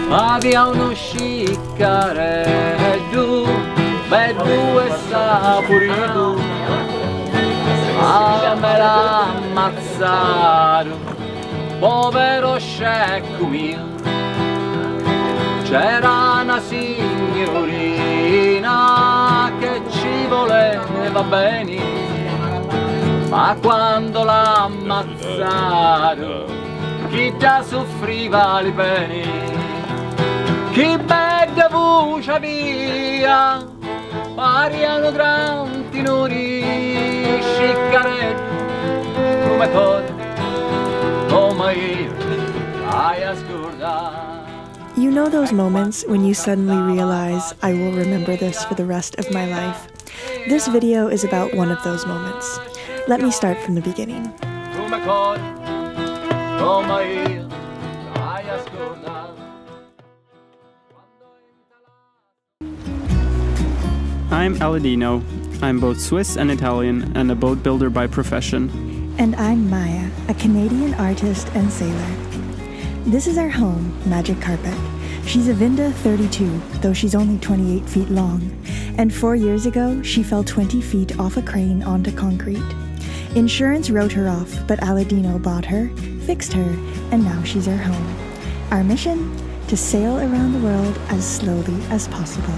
Avia uno sciccareddu, bello e saporito, me l'ha ammazzato, povero scecco mio. C'era una signorina che ci voleva bene, ma quando l'ha ammazzato, chi già soffriva le pene. Che bella voce via, pariano grandi nori, sciccaretto, come cosa, come io, hai ascoltato. You know those moments when you suddenly realize, I will remember this for the rest of my life? This video is about one of those moments. Let me start from the beginning. Come cosa, come io, hai ascoltato. I'm Aladino. I'm both Swiss and Italian and a boat builder by profession. And I'm Maya, a Canadian artist and sailor. This is our home, Magic Carpet. She's a Vinda 32, though she's only 28 feet long. And 4 years ago, she fell 20 feet off a crane onto concrete. Insurance wrote her off, but Aladino bought her, fixed her, and now she's our home. Our mission? To sail around the world as slowly as possible.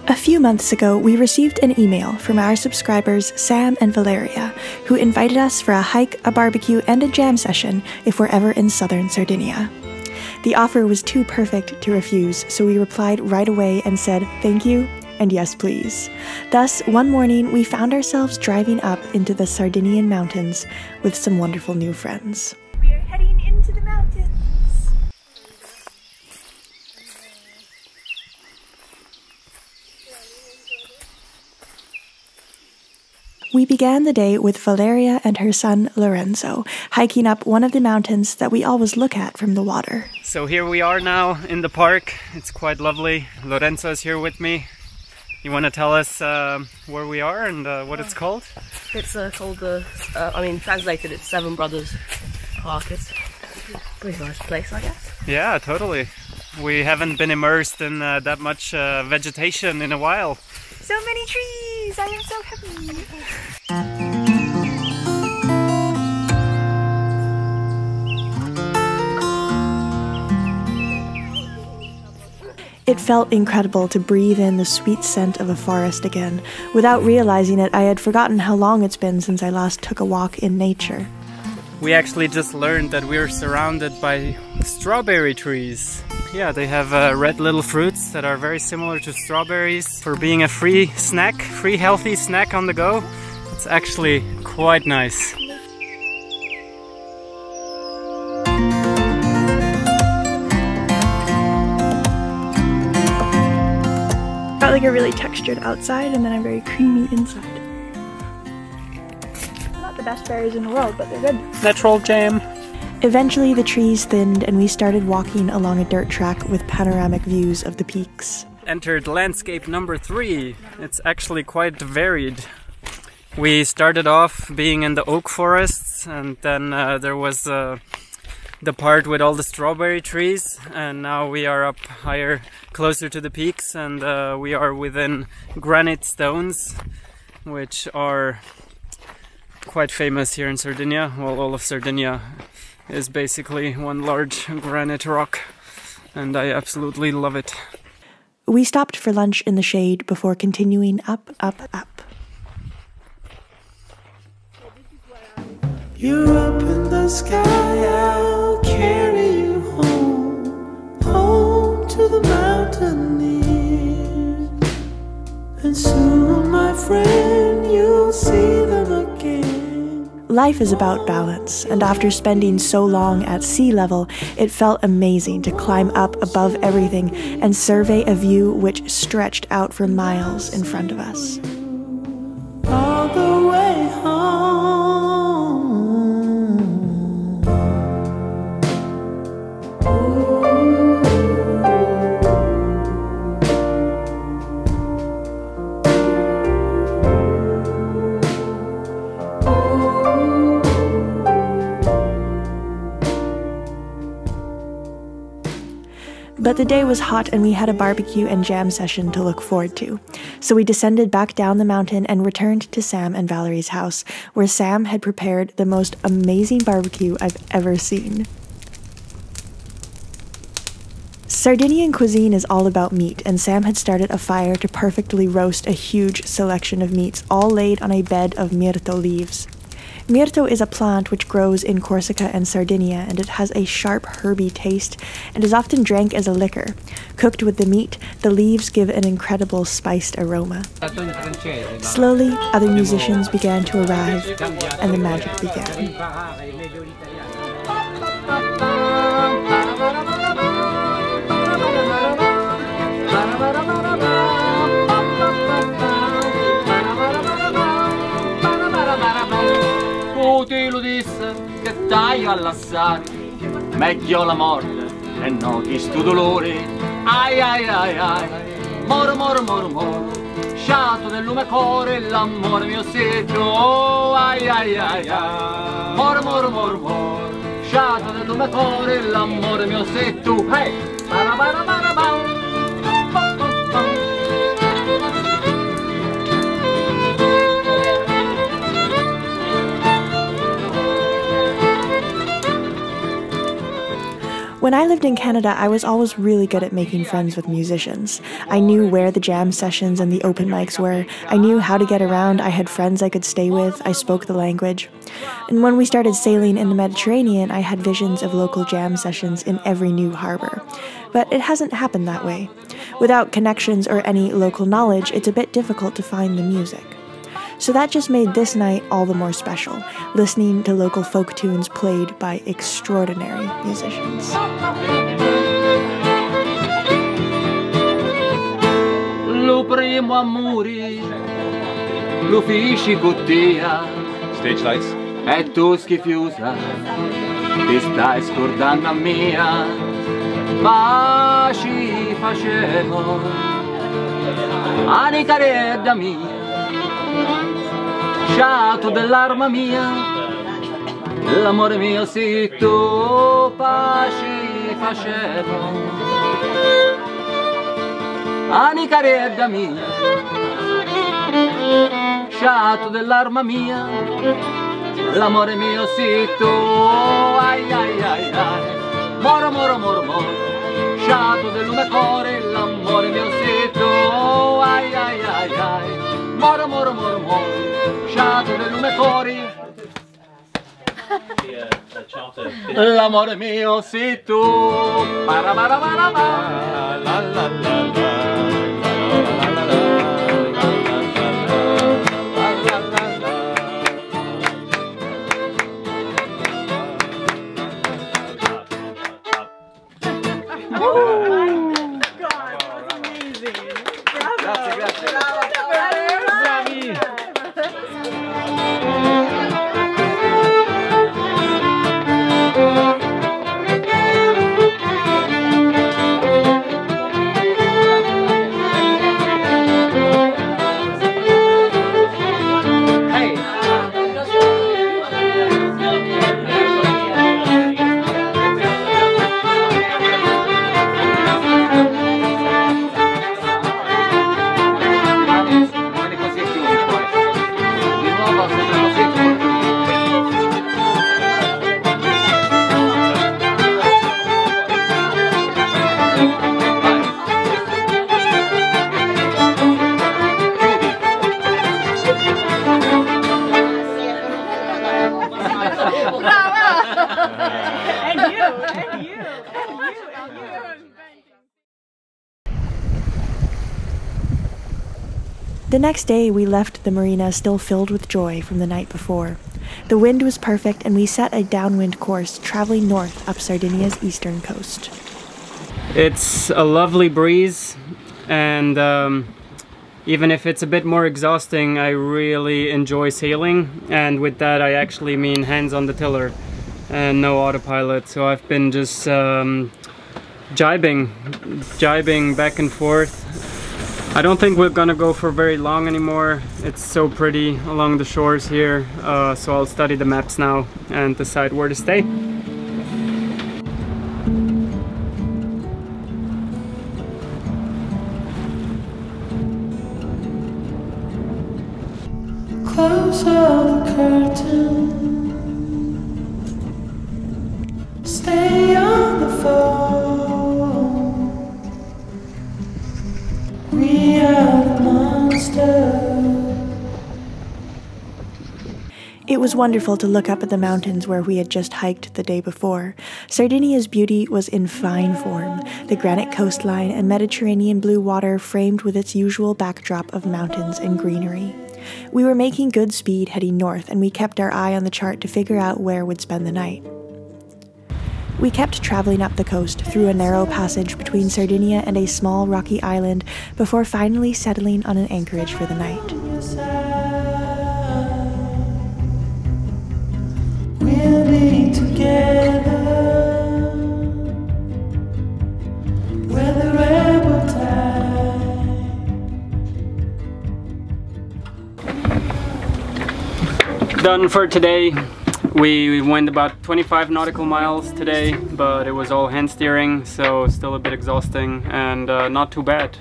A few months ago, we received an email from our subscribers Sam and Valeria, who invited us for a hike, a barbecue, and a jam session if we're ever in southern Sardinia. The offer was too perfect to refuse, so we replied right away and said thank you and yes please. Thus, one morning we found ourselves driving up into the Sardinian mountains with some wonderful new friends. We are heading into the mountains. We began the day with Valeria and her son Lorenzo, hiking up one of the mountains that we always look at from the water. So here we are now in the park. It's quite lovely. Lorenzo is here with me. You want to tell us where we are and what it's called? It's called translated it's Seven Brothers Park. It's a pretty nice place, I guess. Yeah, totally. We haven't been immersed in that much vegetation in a while. So many trees! I am so happy! It felt incredible to breathe in the sweet scent of a forest again. Without realizing it, I had forgotten how long it's been since I last took a walk in nature. We actually just learned that we're surrounded by strawberry trees. Yeah, they have red little fruits that are very similar to strawberries. For being a free snack, free healthy snack on the go, it's actually quite nice. Got like a really textured outside and then a very creamy inside. Not the best berries in the world, but they're good. Natural jam. Eventually the trees thinned and we started walking along a dirt track with panoramic views of the peaks. Entered landscape number 3. It's actually quite varied. We started off being in the oak forests, and then there was the part with all the strawberry trees, and now we are up higher, closer to the peaks, and we are within granite stones, which are quite famous here in Sardinia. Well, all of Sardinia is basically one large granite rock, and I absolutely love it. We stopped for lunch in the shade before continuing up, up, up. You're up in the sky, I'll carry you home, home to the mountaineers. And soon, my friend, you'll see them again. Life is about balance, and after spending so long at sea level, it felt amazing to climb up above everything and survey a view which stretched out for miles in front of us. All the way home. But the day was hot and we had a barbecue and jam session to look forward to. So we descended back down the mountain and returned to Sam and Valerie's house, where Sam had prepared the most amazing barbecue I've ever seen. Sardinian cuisine is all about meat, and Sam had started a fire to perfectly roast a huge selection of meats, all laid on a bed of myrto leaves. Myrto is a plant which grows in Corsica and Sardinia, and it has a sharp, herby taste and is often drank as a liquor. Cooked with the meat, the leaves give an incredible spiced aroma. Slowly, other musicians began to arrive, and the magic began. Ti lo disse che taglio all'assare, meglio la morte e non chi stu dolori. Ai ai ai ai, moro moro moro moro, sciato del lume core, l'amore mio secco. Ai ai ai ai, moro moro moro moro, sciato del lume core, l'amore mio secco. Hey, bara bara bara bara. When I lived in Canada, I was always really good at making friends with musicians. I knew where the jam sessions and the open mics were. I knew how to get around. I had friends I could stay with. I spoke the language. And when we started sailing in the Mediterranean, I had visions of local jam sessions in every new harbor. But it hasn't happened that way. Without connections or any local knowledge, it's a bit difficult to find the music. So that just made this night all the more special, listening to local folk tunes played by extraordinary musicians. Lo primo amore, lo fisci cottia. Stage lights. E tu schifiusa, ti stai scordando a mia. Ma ci facevo, anicaredda mia. Sciato dell'arma mia, l'amore mio sì tu paci facevo. Anicaredda mia, sciato dell'arma mia, l'amore mio sì tu. Ai ai ai ai, moro moro moro moro, sciato del lume core, l'amore mio sì tu. Ai ai ai ai, moro moro moro moro, sciato del lume cori. L'amore mio sei tu. Para para para para. La la la la. The next day, we left the marina still filled with joy from the night before. The wind was perfect, and we set a downwind course, traveling north up Sardinia's eastern coast. It's a lovely breeze, and even if it's a bit more exhausting, I really enjoy sailing, and with that I actually mean hands on the tiller and no autopilot. So I've been just jibing back and forth. I don't think we're gonna go for very long anymore. It's so pretty along the shores here, so I'll study the maps now and decide where to stay. close of the curtain. Stay on the phone. We are the monsters. It was wonderful to look up at the mountains where we had just hiked the day before. Sardinia's beauty was in fine form, the granite coastline and Mediterranean blue water framed with its usual backdrop of mountains and greenery. We were making good speed heading north, and we kept our eye on the chart to figure out where we'd spend the night. We kept traveling up the coast through a narrow passage between Sardinia and a small rocky island before finally settling on an anchorage for the night. We'll be together where the rebel tide. Done for today. We went about 25 nautical miles today, but it was all hand steering, so still a bit exhausting and not too bad.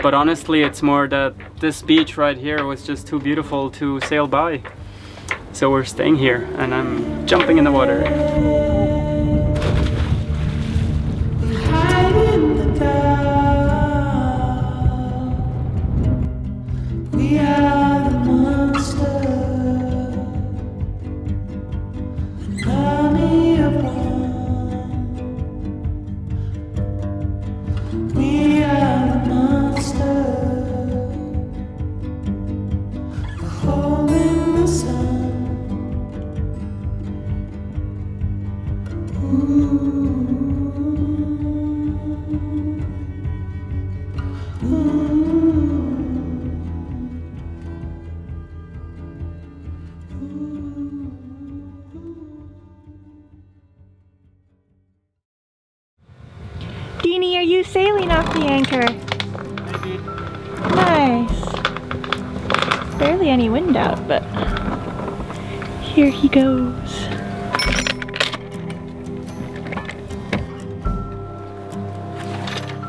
But honestly, it's more that this beach right here was just too beautiful to sail by. So we're staying here, and I'm jumping in the water. Hide in the dark. We are the monsters. An army of one. We are the monsters. A hole in the sun. Deanie, are you sailing off the anchor? Maybe. Nice. Barely any wind out, but here he goes.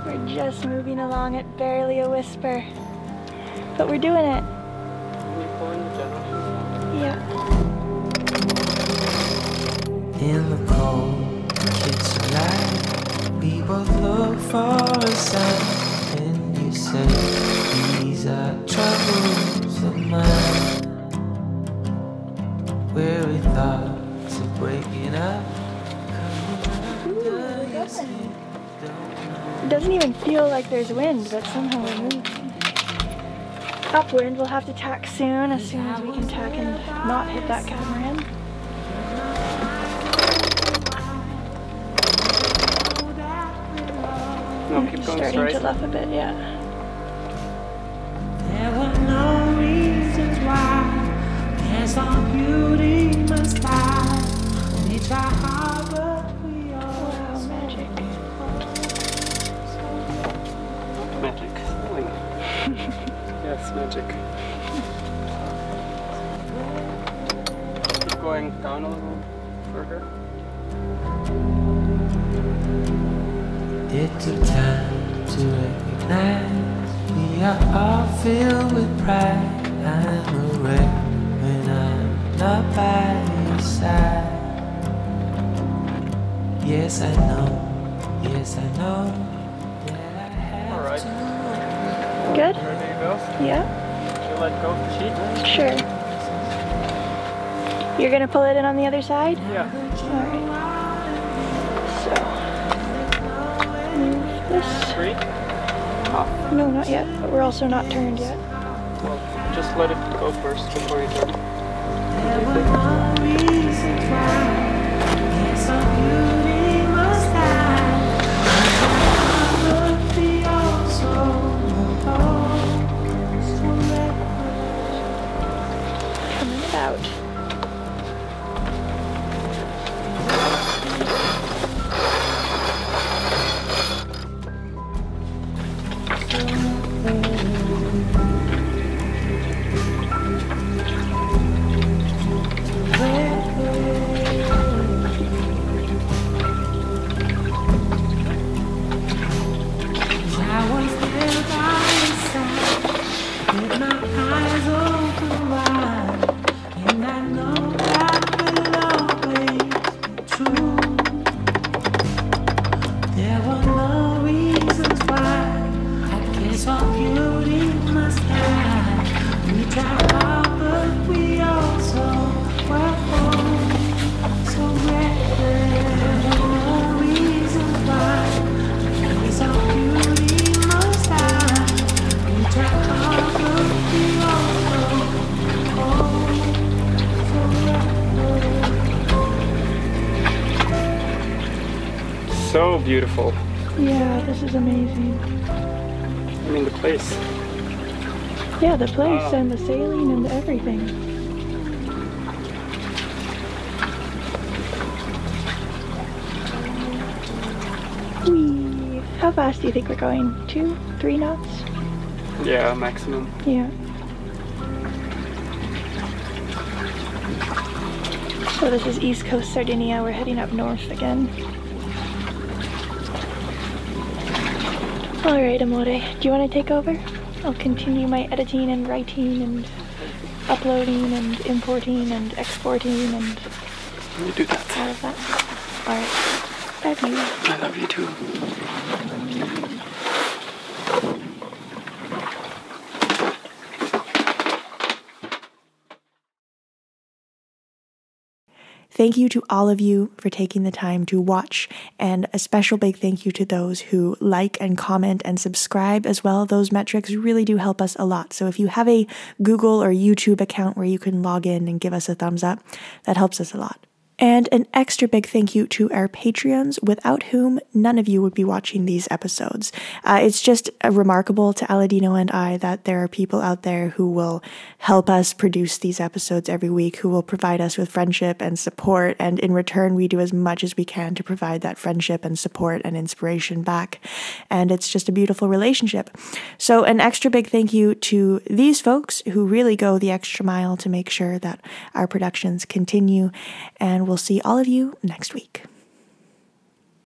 We're just moving along at barely a whisper, but we're doing it. Yeah. In the cold kitchen light, we both look for a sign, and you say these are troubles of mine. Weary thoughts of breaking up. It doesn't even feel like there's wind, but somehow we're moving. Upwind, we'll have to tack soon as we can tack and not hit that catamaran. No, keep going Starting straight. to luff a bit, yeah. There were no reasons why. There's no beauty must die. We try hard, but we all Wow, magic. Magic. Yes, magic. Keep going down a little further. It took time to recognize we are all filled with pride. I'm a wreck when I'm not by your side. Yes, I know. Yes, I know. That I have Alright. to. Good? Ready to go? Yeah? Should I let go of the sheet? Sure. You're gonna pull it in on the other side? Yeah. Alright. So, move this. 3. No, not yet, but we're also not turned yet. Well, just let it go first before you turn. There were no reasons why. Yes, our beauty must die. But we also Coming about. beautiful. Yeah, this is amazing. I mean, the place. Yeah, the place and the sailing and everything. Whee! How fast do you think we're going? 2, 3 knots? Yeah, maximum. Yeah. So this is East Coast Sardinia. We're heading up north again. Alright, Amore, do you want to take over? I'll continue my editing and writing and uploading and importing and exporting and You do that. all of that. Alright. Love you. I love you too. Thank you to all of you for taking the time to watch, and a special big thank you to those who like and comment and subscribe as well. Those metrics really do help us a lot. So if you have a Google or YouTube account where you can log in and give us a thumbs up, that helps us a lot. And an extra big thank you to our Patreons, without whom none of you would be watching these episodes. It's just remarkable to Aladino and I that there are people out there who will help us produce these episodes every week, who will provide us with friendship and support, and in return we do as much as we can to provide that friendship and support and inspiration back. And it's just a beautiful relationship. So an extra big thank you to these folks who really go the extra mile to make sure that our productions continue, and we'll see all of you next week.